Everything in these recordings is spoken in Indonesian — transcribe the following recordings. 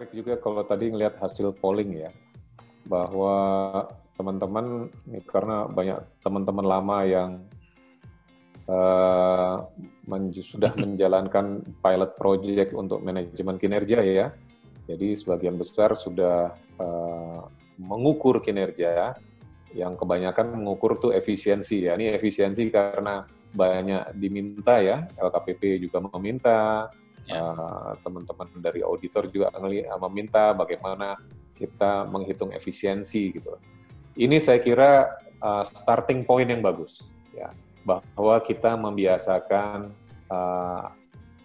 menarik juga kalau tadi ngelihat hasil polling ya, bahwa teman-teman, karena banyak teman-teman lama yang sudah menjalankan pilot project untuk manajemen kinerja ya, jadi sebagian besar sudah mengukur kinerja, yang kebanyakan mengukur tuh efisiensi ya. Ini efisiensi karena banyak diminta ya, LKPP juga meminta, teman-teman dari auditor juga meminta bagaimana kita menghitung efisiensi gitu. Ini saya kira starting point yang bagus ya, bahwa kita membiasakan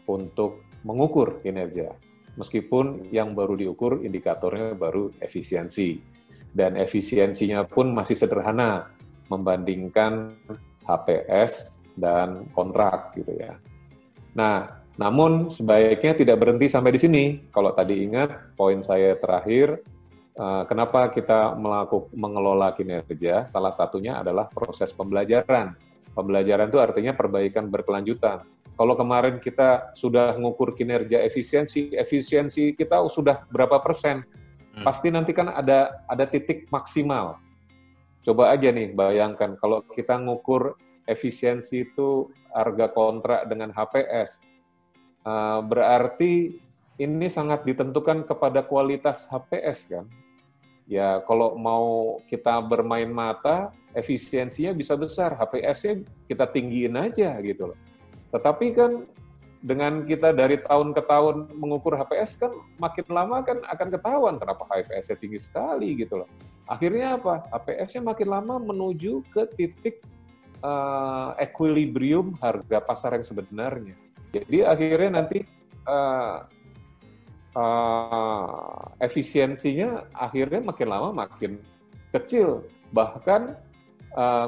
untuk mengukur kinerja, meskipun yang baru diukur indikatornya baru efisiensi, dan efisiensinya pun masih sederhana membandingkan HPS dan kontrak gitu ya. Nah, namun sebaiknya tidak berhenti sampai di sini. Kalau tadi ingat poin saya terakhir, kenapa kita mengelola kinerja, salah satunya adalah proses pembelajaran. Pembelajaran itu artinya perbaikan berkelanjutan. Kalau kemarin kita sudah mengukur kinerja efisiensi kita sudah berapa persen, pasti nanti kan ada titik maksimal. Coba aja nih bayangkan kalau kita ngukur efisiensi itu harga kontrak dengan HPS, berarti ini sangat ditentukan kepada kualitas HPS kan. Ya kalau mau kita bermain mata, efisiensinya bisa besar, HPS-nya kita tinggiin aja gitu loh. Tetapi kan dengan kita dari tahun ke tahun mengukur HPS kan makin lama kan akan ketahuan kenapa HPS-nya tinggi sekali gitu loh. Akhirnya apa? HPS-nya makin lama menuju ke titik equilibrium harga pasar yang sebenarnya. Jadi akhirnya nanti efisiensinya akhirnya makin lama makin kecil. Bahkan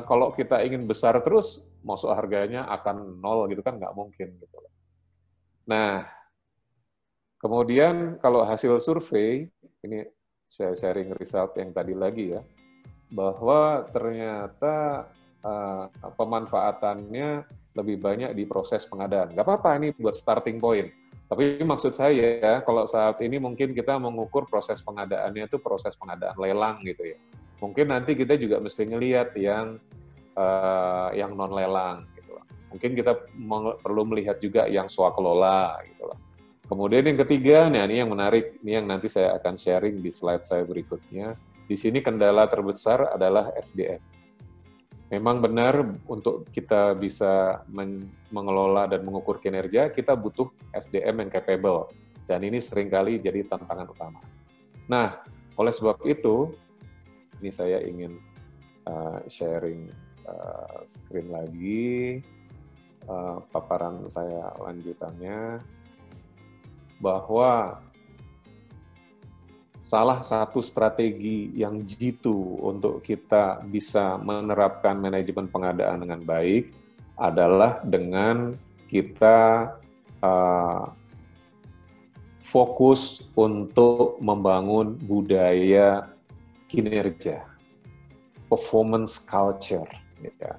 kalau kita ingin besar terus, masuk harganya akan nol gitu kan nggak mungkin gitu. Nah, kemudian kalau hasil survei, ini saya sharing result yang tadi lagi ya, bahwa ternyata pemanfaatannya lebih banyak di proses pengadaan. Nggak apa-apa ini buat starting point. Tapi maksud saya, kalau saat ini mungkin kita mengukur proses pengadaannya itu proses pengadaan lelang gitu ya. Mungkin nanti kita juga mesti ngelihat yang non lelang gitu. Mungkin kita perlu melihat juga yang swakelola gitu. Kemudian yang ketiga, nah ini yang menarik, ini yang nanti saya akan sharing di slide saya berikutnya. Di sini kendala terbesar adalah SDM. Memang benar untuk kita bisa mengelola dan mengukur kinerja, kita butuh SDM yang capable. Dan ini seringkali jadi tantangan utama. Nah, oleh sebab itu, ini saya ingin sharing screen lagi, paparan saya lanjutannya, bahwa salah satu strategi yang jitu untuk kita bisa menerapkan manajemen pengadaan dengan baik adalah dengan kita fokus untuk membangun budaya kinerja, performance culture. Ya.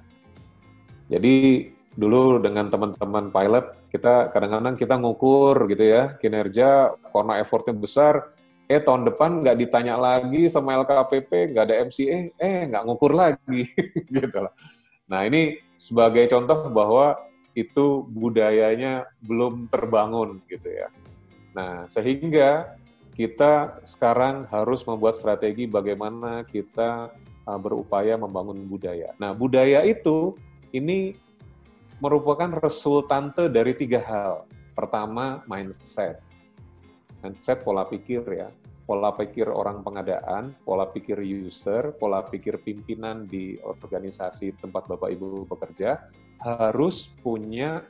Jadi dulu dengan teman-teman pilot, kita kadang-kadang kita ngukur gitu ya, kinerja karena effortnya besar, tahun depan nggak ditanya lagi sama LKPP, nggak ada MCA, nggak ngukur lagi, gitu lah. Nah ini sebagai contoh bahwa itu budayanya belum terbangun gitu ya. Nah sehingga kita sekarang harus membuat strategi bagaimana kita berupaya membangun budaya. Nah budaya itu ini merupakan resultante dari 3 hal. Pertama mindset. Mindset pola pikir ya, pola pikir orang pengadaan, pola pikir user, pola pikir pimpinan di organisasi tempat Bapak Ibu bekerja, harus punya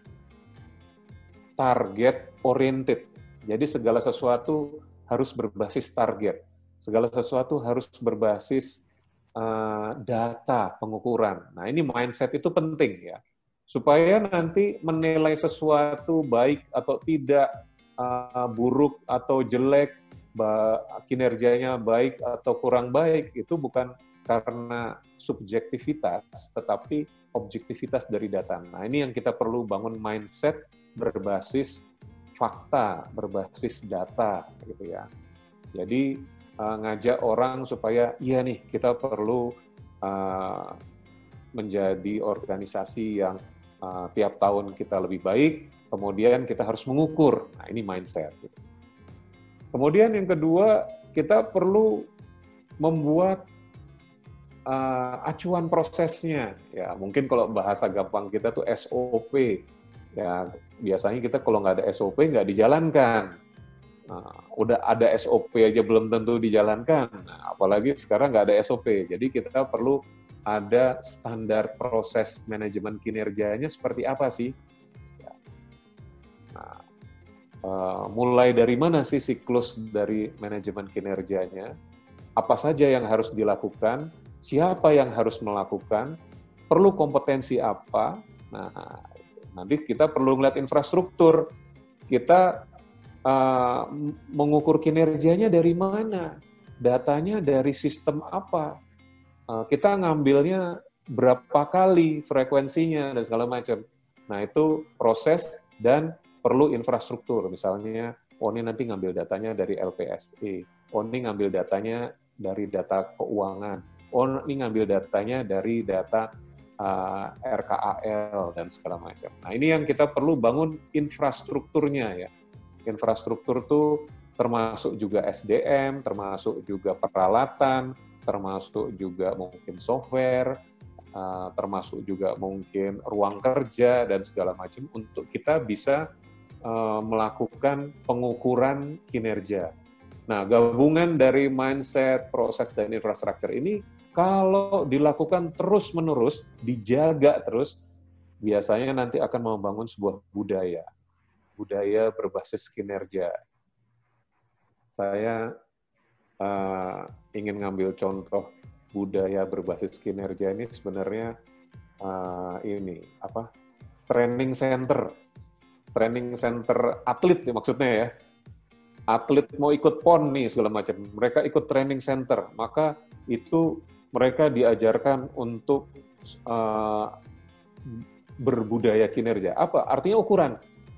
target oriented. Jadi segala sesuatu harus berbasis target, segala sesuatu harus berbasis data pengukuran. Nah ini mindset itu penting ya, supaya nanti menilai sesuatu baik atau tidak, buruk atau jelek, kinerjanya baik atau kurang baik, itu bukan karena subjektivitas, tetapi objektivitas dari data. Nah, ini yang kita perlu bangun mindset berbasis fakta, berbasis data, gitu ya. Jadi ngajak orang supaya iya nih kita perlu menjadi organisasi yang tiap tahun kita lebih baik, kemudian kita harus mengukur. Nah, ini mindset. Kemudian yang kedua, kita perlu membuat acuan prosesnya. Ya, mungkin kalau bahasa gampang kita tuh SOP. Ya, biasanya kita kalau nggak ada SOP nggak dijalankan. Nah, udah ada SOP aja belum tentu dijalankan. Nah, apalagi sekarang nggak ada SOP. Jadi kita perlu ada standar proses manajemen kinerjanya seperti apa sih? Nah, mulai dari mana sih siklus dari manajemen kinerjanya? Apa saja yang harus dilakukan? Siapa yang harus melakukan? Perlu kompetensi apa? Nah, nanti kita perlu melihat infrastruktur. Kita mengukur kinerjanya dari mana? Datanya dari sistem apa? Kita ngambilnya berapa kali frekuensinya dan segala macam. Nah, itu proses dan perlu infrastruktur. Misalnya, ini nanti ngambil datanya dari LPSE. Ini ngambil datanya dari data keuangan. Ini ngambil datanya dari data RKAL dan segala macam. Nah, ini yang kita perlu bangun infrastrukturnya ya. Infrastruktur itu termasuk juga SDM, termasuk juga peralatan, termasuk juga mungkin software, termasuk juga mungkin ruang kerja dan segala macam untuk kita bisa melakukan pengukuran kinerja. Nah, gabungan dari mindset, proses, dan infrastruktur ini kalau dilakukan terus-menerus, dijaga terus, biasanya nanti akan membangun sebuah budaya berbasis kinerja. Saya ingin ngambil contoh budaya berbasis kinerja ini sebenarnya training center atlet ya, maksudnya ya. Atlet mau ikut PON nih segala macam, mereka ikut training center, maka itu mereka diajarkan untuk berbudaya kinerja. Apa? Artinya ukuran.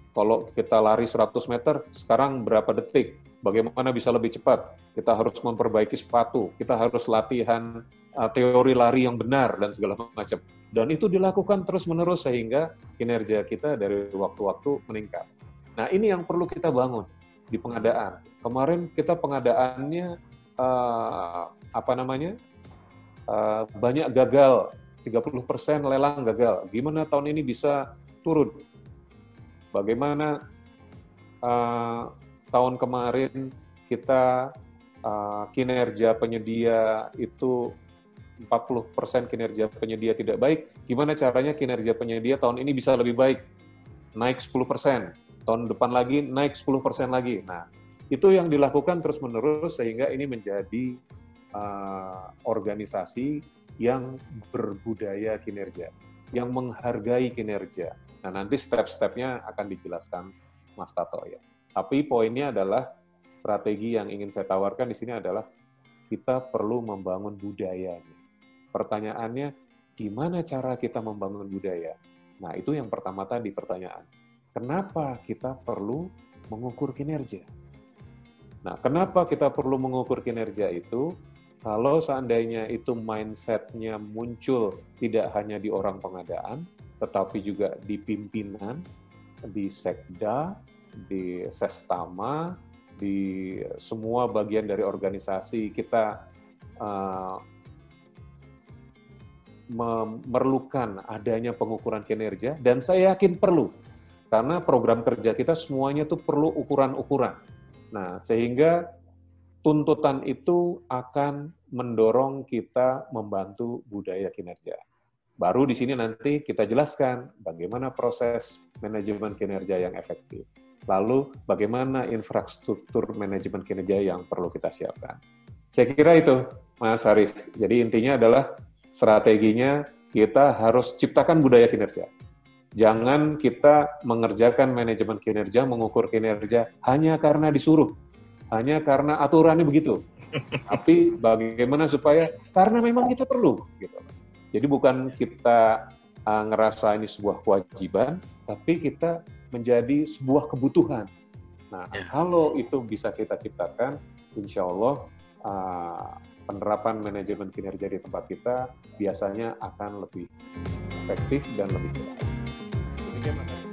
Kalau kita lari 100 meter, sekarang berapa detik? Bagaimana bisa lebih cepat? Kita harus memperbaiki sepatu, kita harus latihan teori lari yang benar, dan segala macam. Dan itu dilakukan terus-menerus sehingga kinerja kita dari waktu-waktu meningkat. Nah, ini yang perlu kita bangun di pengadaan. Kemarin kita pengadaannya, banyak gagal, 30% lelang gagal. Gimana tahun ini bisa turun? Bagaimana tahun kemarin kita kinerja penyedia itu 40% kinerja penyedia tidak baik, gimana caranya kinerja penyedia tahun ini bisa lebih baik, naik 10%, tahun depan lagi naik 10% lagi. Nah, itu yang dilakukan terus-menerus sehingga ini menjadi organisasi yang berbudaya kinerja, yang menghargai kinerja. Nah, nanti step-stepnya akan dijelaskan Mas Tato ya. Tapi poinnya adalah strategi yang ingin saya tawarkan di sini adalah kita perlu membangun budaya. Pertanyaannya, gimana cara kita membangun budaya? Nah, itu yang pertama tadi pertanyaan. Kenapa kita perlu mengukur kinerja? Nah, kenapa kita perlu mengukur kinerja itu? Kalau seandainya itu mindset-nya muncul tidak hanya di orang pengadaan, tetapi juga di pimpinan, di sekda, di sestama, di semua bagian dari organisasi kita memerlukan adanya pengukuran kinerja, dan saya yakin perlu, karena program kerja kita semuanya itu perlu ukuran-ukuran. Nah, sehingga tuntutan itu akan mendorong kita membantu budaya kinerja. Baru di sini nanti kita jelaskan bagaimana proses manajemen kinerja yang efektif. Lalu bagaimana infrastruktur manajemen kinerja yang perlu kita siapkan. Saya kira itu, Mas Haris. Jadi intinya adalah strateginya kita harus ciptakan budaya kinerja. Jangan kita mengerjakan manajemen kinerja, mengukur kinerja hanya karena disuruh, hanya karena aturannya begitu. Tapi bagaimana supaya karena memang kita perlu gitu. Jadi bukan kita ngerasa ini sebuah kewajiban, tapi kita menjadi sebuah kebutuhan. Nah, kalau itu bisa kita ciptakan, insya Allah penerapan manajemen kinerja di tempat kita biasanya akan lebih efektif dan lebih jelas. Demikian Mas.